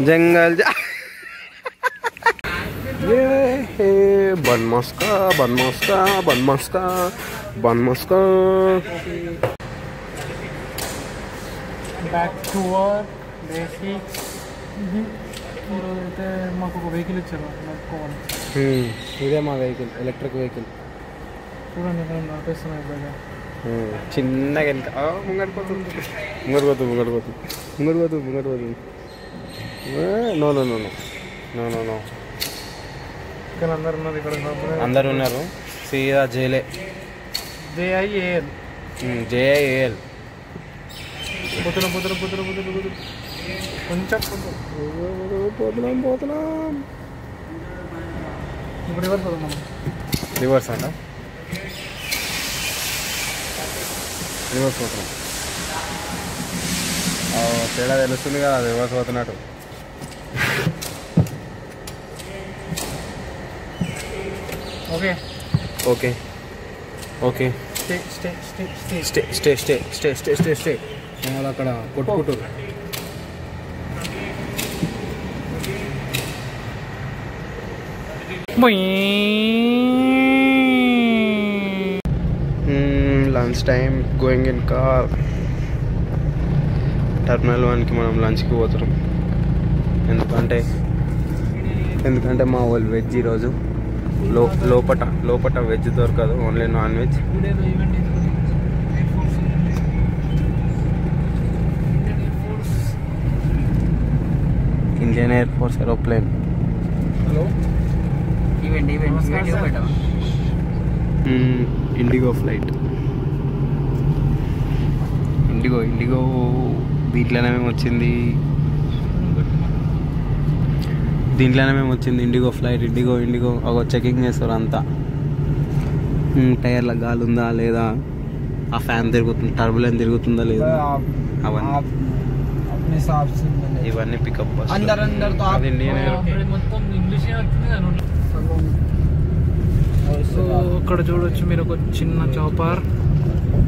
जंगल ये bun maska bun maska bun maska bun maska back to work basic ఈరోజైతే మాకు ఒక వెహికల్ ఇచ్చారు నడుపుకోవాలి. ఇదే మా వెహికల్, ఎలక్ట్రిక్ వెహికల్. చూడండి నేను నడిపిస్తున్నాను ఇప్పుడైతే. చిన్నగా వెనక ముంగడిపోతుంది. No no no no no no no ఇక్కడ అందరు ఉన్నారు. ఇక్కడ అందరు ఉన్నారు. సీదా జేలే జేఐఏఎల్ జేఐఏఎల్ పోతున్నాం కొంచెం పోతున్నాం. ఇప్పుడు రివర్స్ పోతాం మనం. రివర్స్ అంట, రివర్స్ పోతున్నాం. తేడా తెలుస్తుంది కదా, రివర్స్ పోతున్నట్టు. Okay okay okay stay stay stay stay stay stay stay stay stay stay stay వాళ్ళు అక్కడ కొట్టుకుంటారు. Lunch time, going in car. Terminal 1కి మనం లంచ్కి పోతున్నాం. ఎందుకంటే మా వాళ్ళు వెజ్ ఈరోజు లోపట వెజ్ దొరకదు, only non veg. Indian air force aeroplane. IndiGo flight. IndiGo దీంట్లోనే మేము వచ్చింది ఇండిగో ఫ్లైట్. ఇండిగో ఒక చెకింగ్ చేస్తారు అంతా. టైర్ల గాలి ఉందా లేదా, ఆ ఫ్యాన్ తిరుగుతుంది, టర్బులెన్స్ తిరుగుతుందా లేదా, ఇవన్నీ పికప్. సో ఇక్కడ చూడొచ్చు మీరు ఒక చిన్న చాపర్,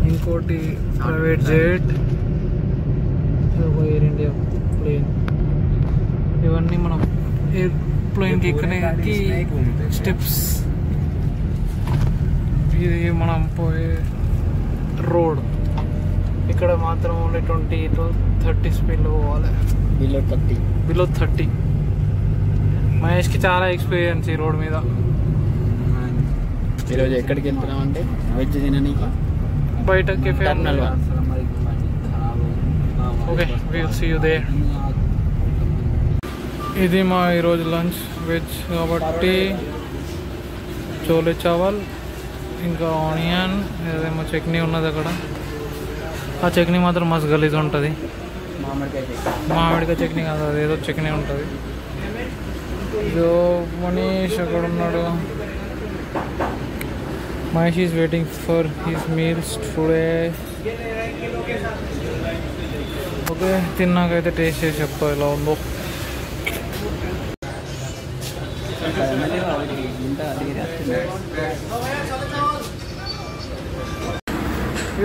ఇంకోటి private jet, Air India plane. ఇవన్నీ మనం ఎయిర్ప్లేన్కి ఎక్కడానికి స్టెప్స్. ఇది మనం పోయే రోడ్. ఇక్కడ మాత్రం ఓన్లీ 20 to 30 స్పీడ్లో పోవాలి. బిలో 30. మహేష్కి చాలా ఎక్స్పీరియన్స్ ఈ రోడ్ మీద. ఈరోజు ఎక్కడికి వెళ్తున్నాం అంటే వెజ్ తినడానికి బయట cafe. Okay, will see you there. ఇది మా ఈరోజు లంచ్ వెజ్ కాబట్టి చోలే చావల్, ఇంకా ఆనియన్, ఏదేమో చట్నీ ఉన్నది అక్కడ. ఆ చట్నీ మాత్రం మస్తు గలీజ్ ఉంటుంది. మామిడికాయ చట్నీ కాదు, అదేదో చట్నీ ఉంటుంది. ఇదో మనీష్ అక్కడ ఉన్నాడు. Mahesh is waiting for his meals today. Okay, తిన్నాకైతే టేస్ట్ చేసి చెప్తా ఎలా ఉందో.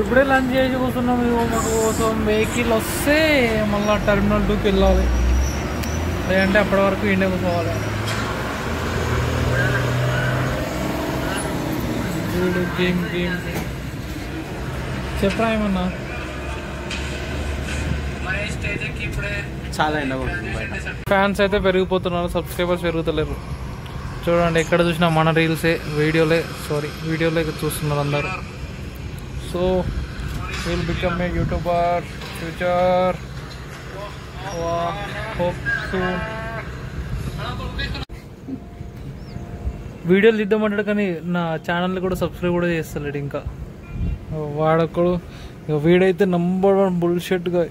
ఇప్పుడే లంచ్ చేసి కూర్చున్నాం. మాకు కోసం వెహికల్ వస్తే మళ్ళీ టర్మినల్ 2కి వెళ్ళాలి, లేదంటే అప్పటి వరకు ఇండియా కూర్చోవాలి. గేమ్ చెప్పరా ఏమన్నా. చాలా ఎండ. ఫ్యాన్స్ అయితే పెరిగిపోతున్నారు, సబ్స్క్రైబర్స్ పెరుగుతలేరు. చూడండి ఎక్కడ చూసినా మన వీడియోలే చూస్తున్నారు అందరు. So will become a YouTuber future. Hope soon. వీడియోలు తీద్దామంటాడు కానీ నా ఛానల్ని కూడా సబ్స్క్రైబ్ కూడా చేస్తలేడు ఇంకా. వాడొక్కడు వీడైతే నంబర్ 1 బుల్షెట్గా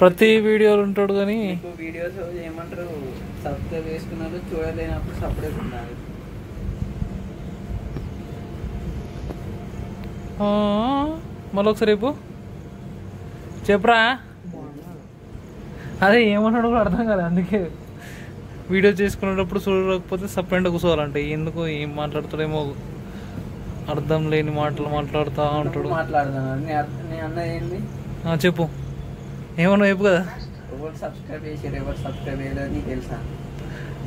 ప్రతి వీడియోలు ఉంటాడు. కానీ వీడియోస్ ఏమంటారు, సబ్స్క్రైబ్ చేసుకున్నారు, చూడలేనప్పుడు సపరేట్ ఉన్నారు. మళ్ళీ ఒకసారి రేపు చెప్పరా. అదే ఏమన్నాడు కూడా అర్థం కాదు. అందుకే వీడియో చేసుకునేటప్పుడు చూడకపోతే సపరేట్గా కూర్చోవాలంటే ఎందుకు ఏం మాట్లాడతాడేమో అర్థం లేని మాటలు మాట్లాడుతూ ఉంటాడు. మాట్లాడుతున్నాను. చెప్పు ఏమన్నా చెప్పు కదా. ఎవరు సబ్స్క్రైబ్ చేసారు ఎవరు సబ్స్క్రైబ్ చేయలేదు నీకు తెలుసా?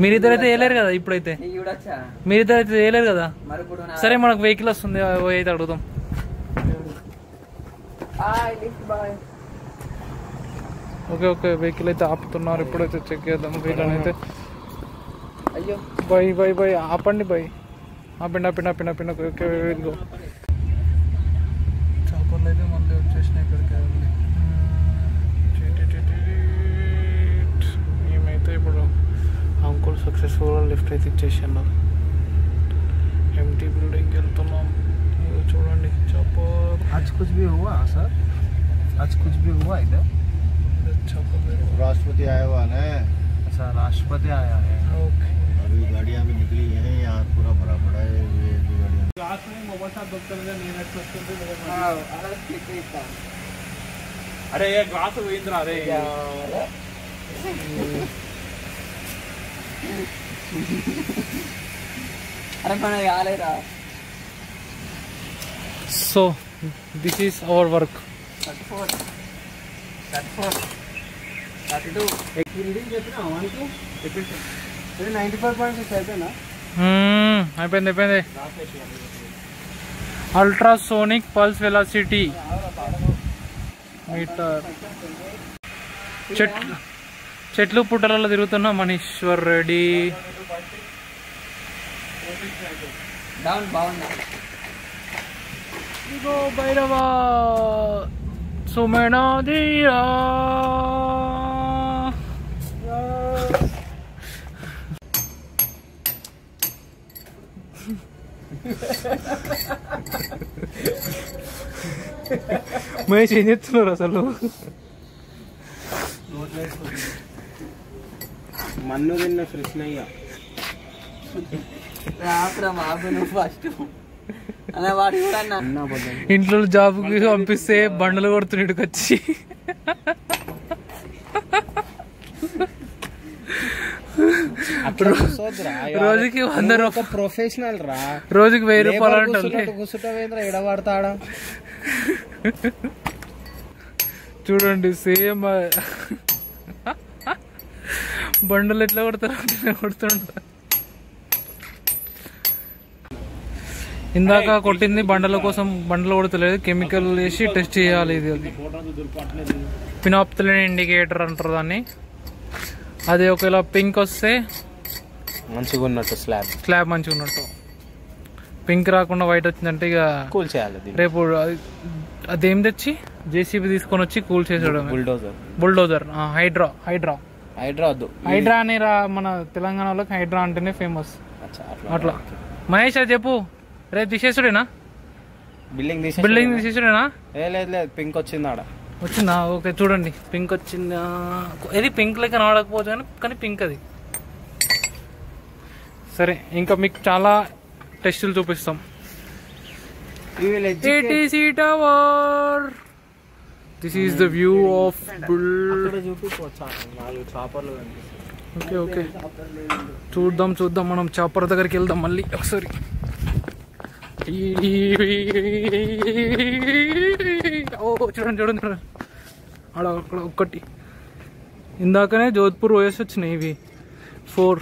మీరిద్దరైతే వేయలేరు కదా ఇప్పుడైతే, నీకు చూడొచ్చా? మీరిద్దరైతే వేయలేరు కదా. మరి ఇప్పుడు సరే మనకు వెహికల్ వస్తుంది అయితే అడుగుదాం. ఓకే ఓకే వెహికల్ అయితే ఆపుతున్నారు, ఇప్పుడైతే చెక్ చేద్దాం వెహికల్ అయితే. అయ్యో బై ఆపండి బై, ఆపిండి. ఓకే వెళ్ళి చేపలు అయితే మళ్ళీ వచ్చేసినాయి ఇక్కడికి. మేమైతే ఇప్పుడు అంకుల్ సక్సెస్ఫుల్గా లిఫ్ట్ అయితే ఇచ్చేసాను. ఎంటీ బిల్డింగ్కి వెళ్తున్నాం. చూడండి చేపలు. आज कुछ भी हुआ सर? आज कुछ भी हुआ इधर? राष्ट्रपति आया हुआ है। अच्छा राष्ट्रपति आया है। ओके अभी गाड़ियाँ भी निकली हैं, यहाँ पूरा भरा पड़ा है ये भी गाड़ियाँ। అరే ఏ గ్లాసు పోయిందిరా అరే. అరే మన కాలేరా. So this is our work. 32 అయిపోయింది. Ultrasonic pulse velocity meter. చెట్లు పుట్టలలో తిరుగుతున్న మనీశ్వర్ రెడ్డి. డౌన్ బాగుందా? ఇగో భైరవా సుమేనాదియా. మహేష్ ఏం చెప్తున్నారు అసలు? మన్ను తిన్న కృష్ణయ్య మాకు నువ్వు ఫస్ట్ అనే వాడు కూడా అన్న. ఇంట్లో జాబ్కి పంపిస్తే బండలు కొడుతున్నాడు వచ్చి. రోజుకి 100 రూపాయలు. ప్రొఫెషనల్ రా, రోజుకి 1000 రూపాయలు అంటే కూర్చుంటా ఎడబడతాడా? చూడండి సేమ్ బండలు ఎట్లా కొడుతుంటారు. ఇందాక కొట్టింది బండల కోసం, బండలు కొడతలేదు, కెమికల్ వేసి టెస్ట్ చేయాలి. ఇది అది ఫినాప్థలిన్ ఇండికేటర్ అంటారు దాన్ని. అది ఒకవేళ పింక్ వస్తే మంచిగా ఉన్నట్టు, స్లాబ్ మంచిగా ఉన్నట్టు. పింక్ రాకుండా వైట్ వచ్చిందంటే ఇక కూల్ చేయాలి. రేపు అదేం తెచ్చి జేసీబీ తీసుకొని వచ్చి కూల్ చేసాడు. బుల్డోజర్. హైడ్రా అని మన తెలంగాణ వాళ్ళకి హైడ్రా అంటేనే ఫేమస్. అట్లా మహేష్ అది చెప్పు. రేపు తీసేసుడేనా బిల్డింగ్ తీసేసుడేనా? లేదు పింక్ వచ్చిందా? వచ్చిందా? ఓకే చూడండి పింక్ వచ్చిందా. ఇది పింక్ లెక్క రావడకపోతే కానీ పింక్ అది. సరే ఇంకా మీకు చాలా టెస్టులు చూపిస్తాం. ATC tower. This is the view of bull. Okay చూద్దాం మనం చాపర్ దగ్గరికి వెళ్దాం మళ్ళీ ఒకసారి. చూడండి ఆడ అక్కడ ఒక్కటి. ఇందాకనే జోధ్పూర్ ఓఎస్ వచ్చినాయి. ఇవి 4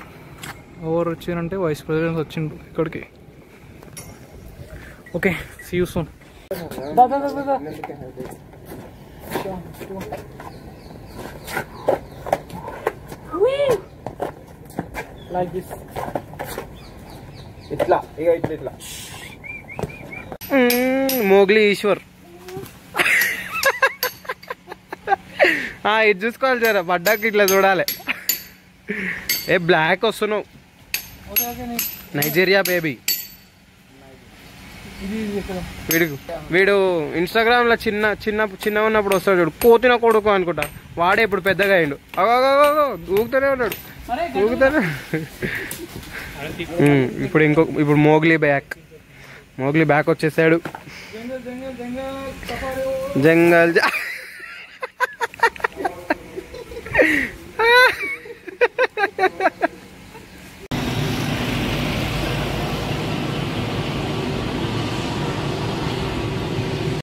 ఓవర్ వచ్చినంటే వైస్ ప్రెసిడెంట్ వచ్చిండు ఇక్కడికి. Okay see you soon. Like this. ఇట్లా ఇట్లా మోగ్లీ ఈశ్వర్. ఇది చూసుకోవాలి సార్, పడ్డాక ఇట్లా చూడాలి. ఏ బ్లాక్ వస్తున్నావు. Nigeria baby. వీడు ఇన్స్టాగ్రామ్ లో చిన్న ఉన్నప్పుడు వస్తాడు చూడు, కోతిన కొడుకు అనుకుంటా. వాడే ఇప్పుడు పెద్దగా అయిండు. ఊగుతూనే ఉన్నాడు. ఇప్పుడు మోగ్లీ బ్యాక్ వచ్చేసాడు. జంగల్